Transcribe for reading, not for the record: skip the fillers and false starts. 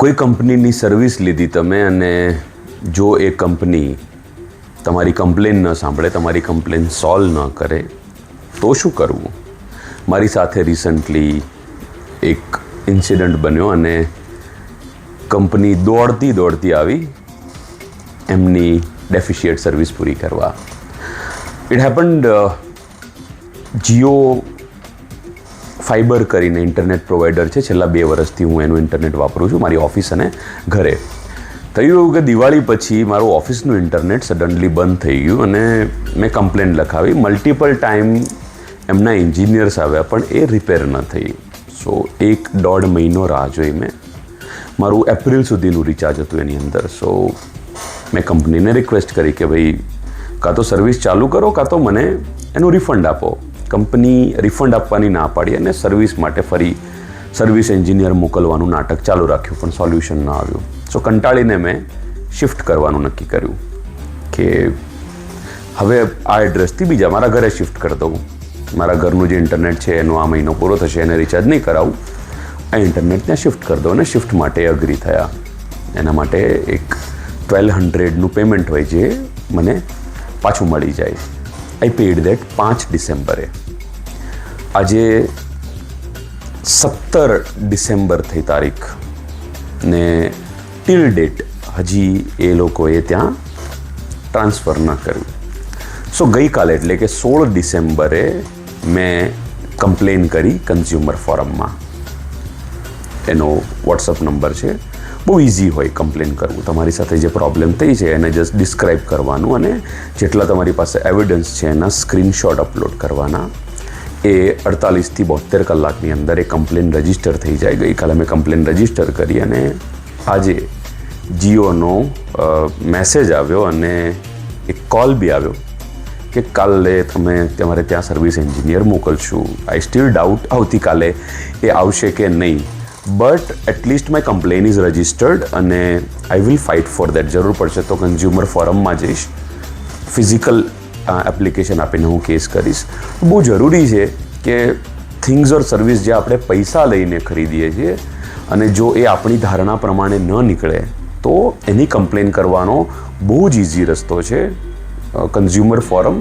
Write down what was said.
કોઈ કંપનીની સર્વિસ લીધી તમે અને જો એ કંપની તમારી કમ્પ્લેન ન સાંભળે, તમારી કમ્પ્લેન સોલ્વ ન કરે તો શું કરવું? મારી સાથે રિસન્ટલી એક ઇન્સિડન્ટ બન્યો અને કંપની દોડતી આવી એમની ડેફિશિયન્ટ સર્વિસ પૂરી કરવા. ઇટ હેપન્ડ જીઓ ફાઈબર કરીને ઇન્ટરનેટ પ્રોવાઈડર છે. છેલ્લા 2 વર્ષથી હું એનું ઇન્ટરનેટ વાપરું છું, મારી ઓફિસ અને ઘરે. થયું એવું કે દિવાળી પછી મારું ઓફિસનું ઇન્ટરનેટ સડનલી બંધ થઈ ગયું અને મેં કમ્પ્લેન લખાવી. મલ્ટિપલ ટાઈમ એમના એન્જિનિયર્સ આવ્યા પણ એ રિપેર ન થઈ. સો 1-1.5 મહિનો રાહ જોઈ મેં. મારું એપ્રિલ સુધીનું રિચાર્જ હતું એની અંદર. સો મેં કંપનીને રિક્વેસ્ટ કરી કે ભાઈ કાં તો સર્વિસ ચાલુ કરો કાં તો મને એનું રિફંડ આપો. કંપની રિફંડ આપવાની ના પાડી અને સર્વિસ માટે ફરી સર્વિસ એન્જિનિયર મોકલવાનું નાટક ચાલુ રાખ્યું પણ સોલ્યુશન ન આવ્યું. સો કંટાળીને મેં શિફ્ટ કરવાનું નક્કી કર્યું કે હવે આ એડ્રેસથી બીજા મારા ઘરે શિફ્ટ કરી દઉં. મારા ઘરનું જે ઇન્ટરનેટ છે એનો આ મહિનો પૂરો થશે, એને રિચાર્જ નહીં કરાવું, આ ઇન્ટરનેટ ત્યાં શિફ્ટ કરી દો. અને શિફ્ટ માટે અગ્રી થયા. એના માટે એક 1200નું પેમેન્ટ હોય જે મને પાછું મળી જાય. આઈ પેડ દેટ 5 ડિસેમ્બરે. આજે 17 ડિસેમ્બર થઈ તારીખ ને ટિલ ડેટ હજી એ લોકોએ ત્યાં ટ્રાન્સફર ન કર્યું. સો ગઈકાલે એટલે કે 16 ડિસેમ્બરે મેં કમ્પ્લેન કરી કન્ઝ્યુમર ફોરમમાં. એનો વોટ્સઅપ નંબર છે. બહુ ઇઝી હોય કમ્પ્લેન કરવું. તમારી સાથે જે પ્રોબ્લેમ થઈ છે એને જસ્ટ ડિસ્ક્રાઇબ કરવાનું અને જેટલા તમારી પાસે એવિડન્સ છે એના સ્ક્રીનશોટ અપલોડ કરવાના. એ 48થી 72 કલાકની અંદર એ કમ્પ્લેન રજિસ્ટર થઈ જાય. ગઈકાલે મેં કમ્પ્લેન રજિસ્ટર કરી અને આજે જીઓનો મેસેજ આવ્યો અને એક કોલ બી આવ્યો કે કાલે તમારે ત્યાં સર્વિસ એન્જિનિયર મોકલશું. આઈ સ્ટીલ ડાઉટ આવતીકાલે એ આવશે કે નહીં. But at least my complaint is registered અને I will fight for that. જરૂર પડશે તો કન્ઝ્યુમર ફોરમમાં જઈશ, ફિઝિકલ એપ્લિકેશન આપીને હું કેસ કરીશ. બહુ જરૂરી છે કે થિંગ્સ ઓર સર્વિસ જે આપણે પૈસા લઈને ખરીદીએ છીએ અને જો એ આપણી ધારણા પ્રમાણે ન નીકળે તો એની કમ્પ્લેન કરવાનો બહુ જ ઇઝી રસ્તો છે કન્ઝ્યુમર ફોરમ.